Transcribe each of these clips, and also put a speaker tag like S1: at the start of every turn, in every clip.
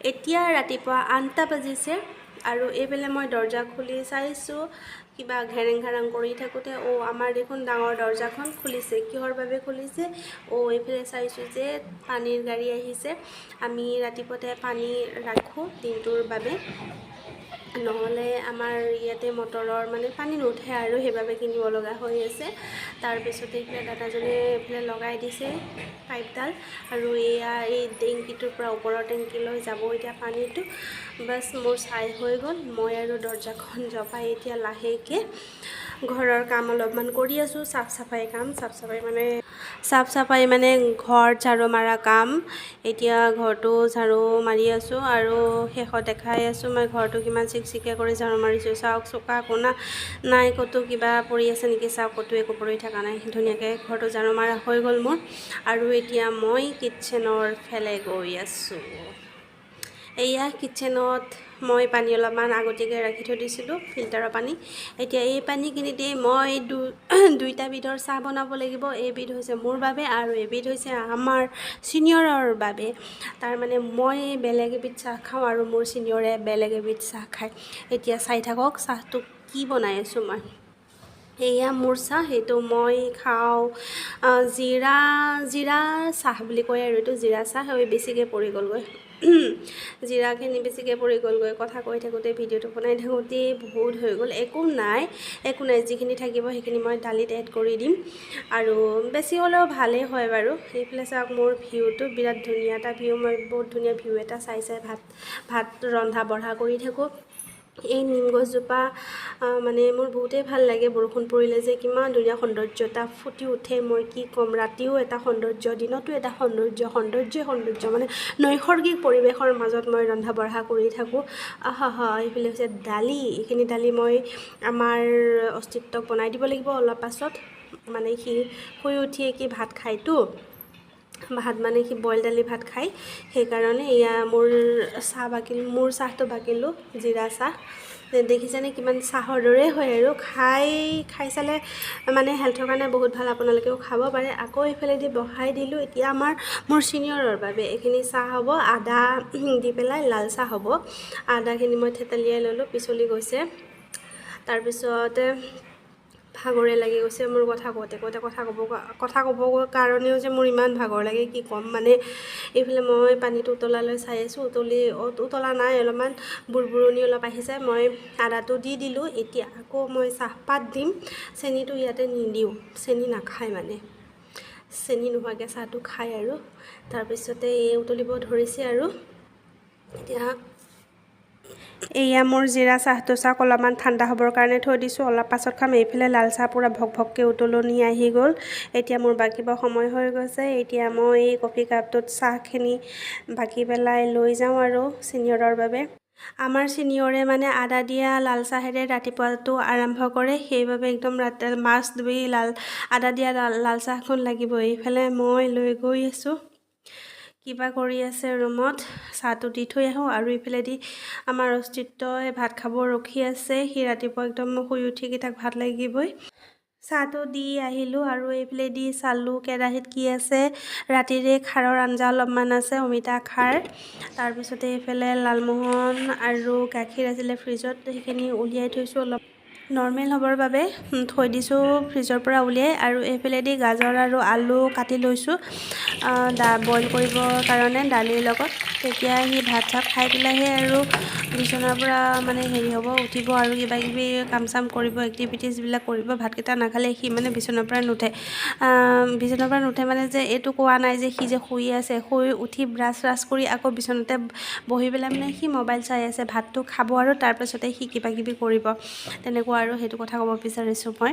S1: এতিয়া ৰাতিপুৱা 8টা বাজিছে আৰু এইফালে মই দৰ্জা খুলি চাইছোঁ কিবা ঘেৰেং ঘাৰাং কৰি থাকোঁতে আমাৰ দেখোন ডাঙৰ দৰ্জাখন খুলিছে। কিহৰ বাবে খুলিছে? এইফালে চাইছোঁ যে পানীৰ গাড়ী আহিছে। আমি ৰাতিপুৱাতে পানী ৰাখোঁ দিনটোৰ বাবে, নহ'লে আমাৰ ইয়াতে মটৰৰ মানে পানী নুঠে আৰু সেইবাবে কিনিব লগা হৈ আছে। তাৰপিছতে এইফালে দাদাজনে এইফালে লগাই দিছে পাইপডাল আৰু এয়া এই টেংকিটোৰ পৰা ওপৰৰ টেংকিলৈ যাব এতিয়া পানীটো। বাছ মোৰ চাই হৈ গ'ল। মই আৰু দৰ্জাখন জপাই এতিয়া লাহেকৈ ঘৰৰ কাম অলপমান কৰি আছোঁ। চাফ চাফাই মানে ঘৰ ঝাৰু মাৰা কাম। এতিয়া ঘৰটো ঝাৰু মাৰি আছোঁ আৰু শেষত দেখাই আছোঁ মই ঘৰটো কিমান চিকচিকীয়া কৰি ঝাৰু মাৰিছোঁ। চাওক, চোকা কোনা নাই, ক'তো কিবা পৰি আছে নেকি চাওক, ক'তো একো পৰি থকা নাই। ধুনীয়াকৈ ঘৰটো ঝাৰু মাৰা হৈ গ'ল মোৰ। আৰু এতিয়া মই কিটচেনৰ ফালে গৈ আছোঁ। এয়া কিটচেনত মই পানী অলপমান আগতীয়াকৈ ৰাখি থৈ দিছিলোঁ, ফিল্টাৰৰ পানী। এতিয়া এই পানীখিনি দি মই দুইটা বিধৰ চাহ বনাব লাগিব। এবিধ হৈছে মোৰ বাবে আৰু এবিধ হৈছে আমাৰ ছিনিয়ৰৰ বাবে। তাৰমানে মই বেলেগ এবিধ চাহ খাওঁ আৰু মোৰ ছিনিয়ৰে বেলেগ এবিধ চাহ খায়। এতিয়া চাই থাকক চাহটো কি বনাই আছোঁ মই। এয়া মোৰ চাহ, সেইটো মই খাওঁ জিৰা চাহ বুলি কয় আৰু এইটো জিৰা চাহ। বেছিকৈ পৰি গ'লগৈ জিৰাখিনি বেছিকৈ পৰি গ'লগৈ। কথা কৈ থাকোঁতে ভিডিঅ'টো বনাই থাকোঁতেই বহুত হৈ গ'ল। একো নাই, যিখিনি থাকিব সেইখিনি মই দালিত এড কৰি দিম আৰু বেছি হ'লেও ভালেই হয় বাৰু। এইফালে চাওক মোৰ ভিউটো বিৰাট ধুনীয়া এটা ভিউ। মই বহুত ধুনীয়া ভিউ এটা চাই ভাত ৰন্ধা বঢ়া কৰি থাকোঁ। এই নিম গছজোপা মানে মোৰ বহুতেই ভাল লাগে। বৰষুণ পৰিলে যে কিমান ধুনীয়া সৌন্দৰ্য এটা ফুটি উঠে, মই কি ক'ম। ৰাতিও এটা সৌন্দৰ্য, দিনতো এটা সৌন্দৰ্য মানে নৈসৰ্গিক পৰিৱেশৰ মাজত মই ৰন্ধা বঢ়া কৰি থাকোঁ। এইফালে হৈছে দালি। এইখিনি দালি মই আমাৰ অস্তিত্বক বনাই দিব লাগিব অলপ পাছত। মানে সি শুই উঠিয়ে কি ভাত খায়তো, মানে সি বইল দালি ভাত খায়, সেইকাৰণে এয়া মোৰ চাহটো বাকিলোঁ জিৰা চাহ। দেখিছেনে কিমান চাহৰ দৰে হয় আৰু খাই চালে মানে হেল্থৰ কাৰণে বহুত ভাল। আপোনালোকেও খাব পাৰে। আকৌ এইফালেদি বহাই দিলোঁ এতিয়া মোৰ ছিনিয়ৰৰ বাবে এইখিনি চাহ হ'ব। আদা দি পেলাই লাল চাহ হ'ব। আদাখিনি মই থেতেলিয়াই ল'লোঁ, পিছলি গৈছে। তাৰপিছতে ভাগৰে লাগি গৈছে মোৰ কথা ক'ব কাৰণেও যে মোৰ ইমান ভাগৰ লাগে কি ক'ম। মানে এইফালে মই পানীটো উতলালৈ চাই আছোঁ, উতলা নাই, অলপমান বুৰবুৰণি অলপ আহিছে। মই আদাটো দি দিলোঁ। এতিয়া আকৌ মই চাহপাত দিম। চেনিটো ইয়াতে নিদিওঁ, চেনি নাখায় মানে, চেনি নোহোৱাকৈ চাহটো খায় আৰু। তাৰপিছতে উতলিব ধৰিছে আৰু এতিয়া এয়া মোৰ জিৰা চাহটো চাওক, অলপমান ঠাণ্ডা হ'বৰ কাৰণে থৈ দিছোঁ, অলপ পাছত খাম। এইফালে লাল চাহ পূৰা ভকভককৈ উতলনি আহি গ'ল। এতিয়া মোৰ বাকিব সময় হৈ গৈছে। এতিয়া মই এই কফি কাপটোত চাহখিনি বাকি পেলাই লৈ যাওঁ আৰু ছিনিয়ৰৰ বাবে। আমাৰ ছিনিয়ৰে মানে আদা দিয়া লাল চাহেৰে ৰাতিপুৱাটো আৰম্ভ কৰে, সেইবাবে একদম মাষ্ট বি আদা দিয়া লাল চাহখন লাগিব। এইফালে মই লৈ গৈ আছোঁ, কিবা কৰি আছে ৰুমত, চাহটো দি থৈ আহোঁ। আৰু এইফালেদি আমাৰ অস্তিত্বই ভাত খাব ৰখি আছে। সি ৰাতিপুৱা একদম শুই উঠি তাক ভাত লাগিবই। চাহটো দি আহিলোঁ আৰু এইফালে দি চালোঁ কেৰাহীত কি আছে। ৰাতিৰে খাৰৰ আঞ্জা অলপমান আছে, অমিতা খাৰ। তাৰপিছতে এইফালে লালমোহন আৰু গাখীৰ আছিলে ফ্ৰিজত, সেইখিনি উলিয়াই থৈছোঁ, অলপ নৰ্মেল হ'বৰ বাবে থৈ দিছোঁ ফ্ৰিজৰ পৰা উলিয়াই। আৰু এইফালেদি গাজৰ আৰু আলু কাটি লৈছোঁ বইল কৰিবৰ কাৰণে দালিৰ লগত। তেতিয়া সি ভাত চাত খাই পেলাইহে আৰু বিচনাৰ পৰা মানে হ'ব, উঠিব আৰু কিবা কিবি কাম চাম কৰিব, এক্টিভিটিছবিলাক কৰিব। ভাতকেইটা নাখালে সি মানে বিচনাৰ পৰা নুঠে মানে যে এইটো কোৱা নাই যে সি যে শুই আছে। শুই উঠি ব্ৰাছ কৰি আকৌ বিচনাতে বহি পেলাই মানে সি মোবাইল চাই আছে। ভাতটো খাব আৰু তাৰপিছতে সি কিবা কিবি কৰিব, তেনেকুৱা আৰু সেইটো কথা ক'ব বিচাৰিছোঁ মই।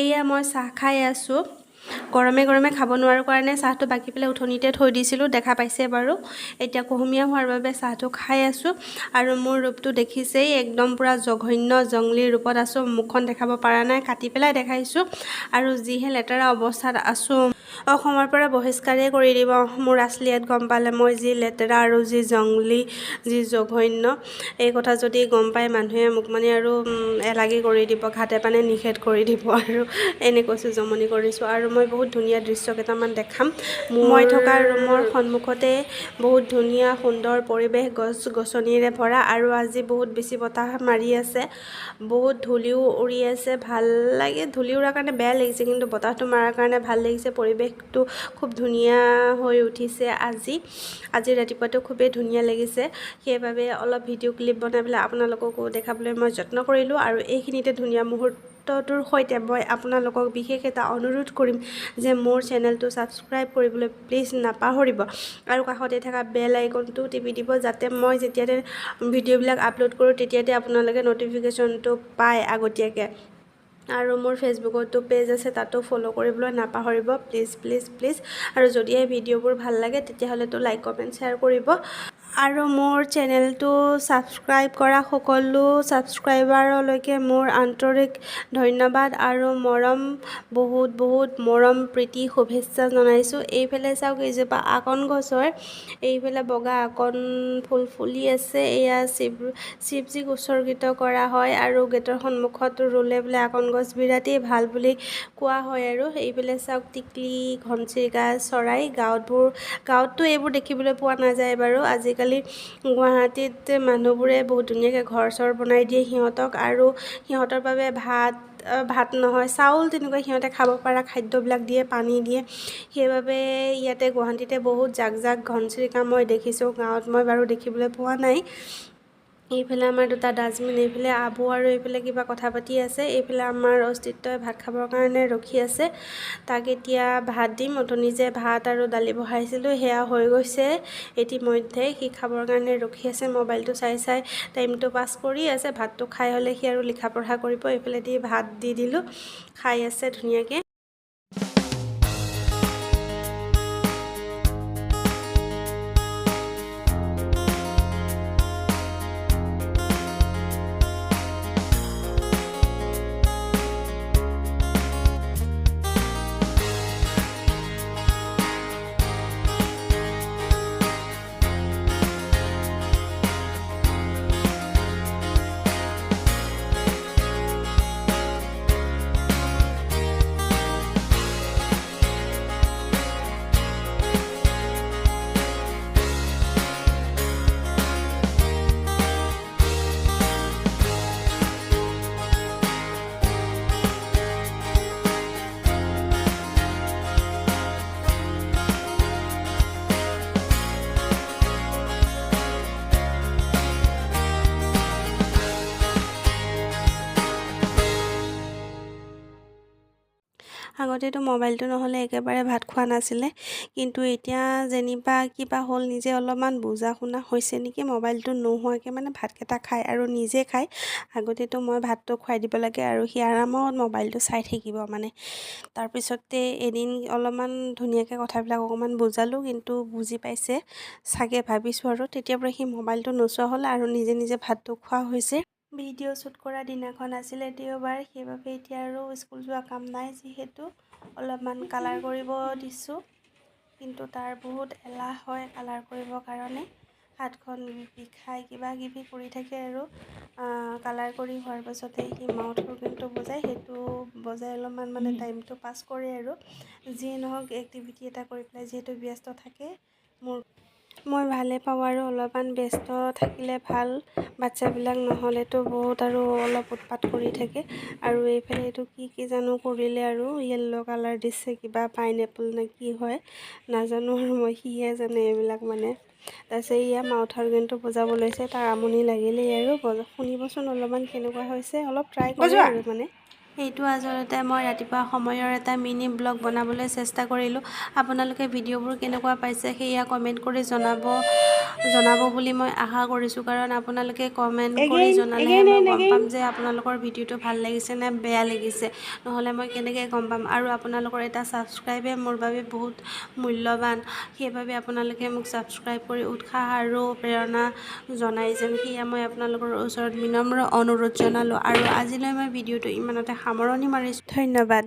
S1: এয়া মই চাহ খাই আছোঁ। গৰমে গৰমে খাব নোৱাৰোঁ কাৰণে চাহটো বাকি পেলাই উঠনিতে থৈ দিছিলোঁ, দেখা পাইছে বাৰু। এতিয়া কুহুমীয়া হোৱাৰ বাবে চাহটো খাই আছোঁ। আৰু মোৰ ৰূপটো দেখিছেই, একদম পূৰা জঘন্য জংলীৰ ৰূপত আছোঁ। মুখখন দেখাব পৰা নাই, কাটি পেলাই দেখাইছোঁ। আৰু যিহে লেতেৰা অৱস্থাত আছোঁ, অসমৰ পৰা বহিষ্কাৰেই কৰি দিব মোৰ আছলিয়াত গম পালে মই যি লেতেৰা আৰু যি জংলী, যি জঘন্য। এই কথা যদি গম পায় মানুহে মোক মানে আৰু এলাগি কৰি দিব, ঘাটে পানে নিষেধ কৰি দিব। আৰু এনে কৈছোঁ, জমনি কৰিছোঁ। আৰু মই বহুত ধুনীয়া দৃশ্য কেইটামান দেখাম। মই থকা ৰুমৰ সন্মুখতে বহুত ধুনীয়া সুন্দৰ পৰিৱেশ, গছ গছনিৰে ভৰা। আৰু আজি বহুত বেছি বতাহ মাৰি আছে, বহুত ধূলিও উৰি আছে, ভাল লাগে। ধূলি উৰাৰ কাৰণে বেয়া লাগিছে, কিন্তু বতাহটো মাৰাৰ কাৰণে ভাল লাগিছে। পৰিৱেশটো খুব ধুনীয়া হৈ উঠিছে আজি ৰাতিপুৱাটো খুবেই ধুনীয়া লাগিছে। সেইবাবে অলপ ভিডিঅ' ক্লিপ বনাই পেলাই আপোনালোককো দেখাবলৈ মই যত্ন কৰিলোঁ। আৰু এইখিনিতে ধুনীয়া মুহূৰ্তটোৰ সৈতে মই আপোনালোকক বিশেষ এটা অনুৰোধ কৰিম যে মোৰ চেনেলটো ছাবস্ক্ৰাইব কৰিবলৈ প্লিজ নাপাহৰিব। আৰু কাষতে থকা বেল আইকনটো টিপি দিব, যাতে মই যেতিয়াতে ভিডিঅ'বিলাক আপলোড কৰোঁ তেতিয়াতে আপোনালোকে ন'টিফিকেশ্যনটো পায় আগতীয়াকৈ। আৰু মোৰ ফেচবুকতো পেজ আছে, তাতো ফ'ল' কৰিবলৈ নাপাহৰিব প্লিজ প্লিজ প্লিজ। আৰু যদিহে ভিডিঅ'বোৰ ভাল লাগে তেতিয়াহ'লেতো লাইক কমেণ্ট শ্বেয়াৰ কৰিব। আৰু মোৰ চেনেলটো ছাবস্ক্ৰাইব কৰা সকলো ছাবস্ক্ৰাইবাৰলৈকে মোৰ আন্তৰিক ধন্যবাদ আৰু বহুত বহুত মৰম প্ৰীতি শুভেচ্ছা জনাইছোঁ। এইফালে চাওক, এইজোপা আকন গছৰ এইফালে বগা আকন ফুল ফুলি আছে। এয়া শিৱজীক উৎসৰ্গিত কৰা হয়। আৰু গেটৰ সন্মুখত ৰুলে বোলে আকন গছ বিৰাটেই ভাল বুলি কোৱা হয়। আৰু এইফালে চাওক, টিকলি, ঘনচিৰিকা চৰাই। গাঁৱততো এইবোৰ দেখিবলৈ পোৱা নাযায় বাৰু। আজিকালি গুৱাহাটীত মানুহবোৰে বহুত ধুনীয়াকৈ ঘৰ চৰ বনাই দিয়ে সিহঁতক, আৰু সিহঁতৰ বাবে ভাত নহয়, চাউল, তেনেকুৱা সিহঁতে খাব পৰা খাদ্যবিলাক দিয়ে, পানী দিয়ে। সেইবাবে ইয়াতে গুৱাহাটীতে বহুত জাক ঘনচিৰিকা মই দেখিছোঁ। গাঁৱত মই বাৰু দেখিবলৈ পোৱা নাই। এইফালে আমাৰ দুটা ডাষ্টবিন, এইফালে আবু আৰু এইফালে কিবা কথা পাতি আছে। এইফালে আমাৰ অস্তিত্বই ভাত খাবৰ কাৰণে ৰখি আছে, তাক এতিয়া ভাত দিম। অথনি যে ভাত আৰু দালি বহাইছিলোঁ সেয়া হৈ গৈছে ইতিমধ্যে। সি খাবৰ কাৰণে ৰখি আছে, মোবাইলটো চাই টাইমটো পাছ কৰি আছে। ভাতটো খাই হ'লে সি আৰু লিখা পঢ়া কৰিব। এইফালেদি ভাত দি দিলোঁ, খাই আছে ধুনীয়াকৈ। আগতেতো মোবাইলটো নহ'লে একেবাৰে ভাত খোৱা নাছিলে, কিন্তু এতিয়া যেনিবা কিবা হ'ল, নিজে অলপমান বুজা শুনা হৈছে নেকি, মোবাইলটো নোহোৱাকৈ মানে ভাতকেইটা খায় আৰু নিজে খায়। আগতেতো মই ভাতটো খুৱাই দিব লাগে আৰু সি আৰামত মোবাইলটো চাই থাকিব মানে। তাৰপিছতে এদিন অলপমান ধুনীয়াকৈ কথাবিলাক অকণমান বুজালোঁ, কিন্তু বুজি পাইছে চাগে ভাবিছোঁ। আৰু তেতিয়াৰ পৰা সি মোবাইলটো নোচোৱা হ'ল আৰু নিজে ভাতটো খোৱা হৈছে। ভিডিঅ' শ্বুট কৰা দিনাখন আছিলে দেওবাৰ, সেইবাবে এতিয়া আৰু স্কুল যোৱা কাম নাই, যিহেতু অলপমান কালাৰ কৰিব দিছোঁ। কিন্তু তাৰ বহুত এলাহ হয় কালাৰ কৰিবৰ কাৰণে, হাতখন বিষাই কিবা কিবি কৰি থাকে। আৰু কালাৰ কৰি হোৱাৰ পাছতে সি মাউথ অৰ্গেনটো বজায়, সেইটো বজাই অলপমান মানে টাইমটো পাছ কৰে। আৰু যিয়ে নহওক এক্টিভিটি এটা কৰি পেলাই যিহেতু ব্যস্ত থাকে, মই ভালে পাওঁ। আৰু অলপমান ব্যস্ত থাকিলে ভাল, বাচ্ছাবিলাক নহ'লেতো বহুত আৰু অলপ উৎপাত কৰি থাকে। আৰু এইফালে এইটো কি জানো কৰিলে, আৰু য়েল্ল' কালাৰ দিছে, কিবা পাইনএপল নে কি হয় নাজানো, আৰু মই সিহে জানে এইবিলাক মানে। তাৰপিছত ইয়া মাউথ অৰ্গেনটো বজাব লৈছে, তাৰ আমনি লাগিলেই আৰু শুনিবচোন অলপমান কেনেকুৱা হৈছে, অলপ ট্ৰাই কৰে আৰু মানে। এইটো আচলতে মই ৰাতিপুৱা সময়ৰ এটা মিনি ব্লগ বনাবলৈ চেষ্টা কৰিলোঁ। আপোনালোকে ভিডিঅ'বোৰ কেনেকুৱা পাইছে সেয়া কমেণ্ট কৰি জনাব বুলি মই আশা কৰিছোঁ, কাৰণ আপোনালোকে কমেণ্ট কৰি জনালেহে মই গম পাম যে আপোনালোকৰ ভিডিঅ'টো ভাল লাগিছে নে বেয়া লাগিছে, নহ'লে মই কেনেকৈ গম পাম। আৰু আপোনালোকৰ এটা ছাবস্ক্ৰাইবে মোৰ বাবে বহুত মূল্যৱান, সেইবাবে আপোনালোকে মোক ছাবস্ক্ৰাইব কৰি উৎসাহ আৰু প্ৰেৰণা জনাই যেন, সেয়া মই আপোনালোকৰ ওচৰত বিনম্ৰ অনুৰোধ জনালোঁ। আৰু আজিলৈ মই ভিডিঅ'টো ইমানতে সামৰণি মাৰিছোঁ। ধন্যবাদ।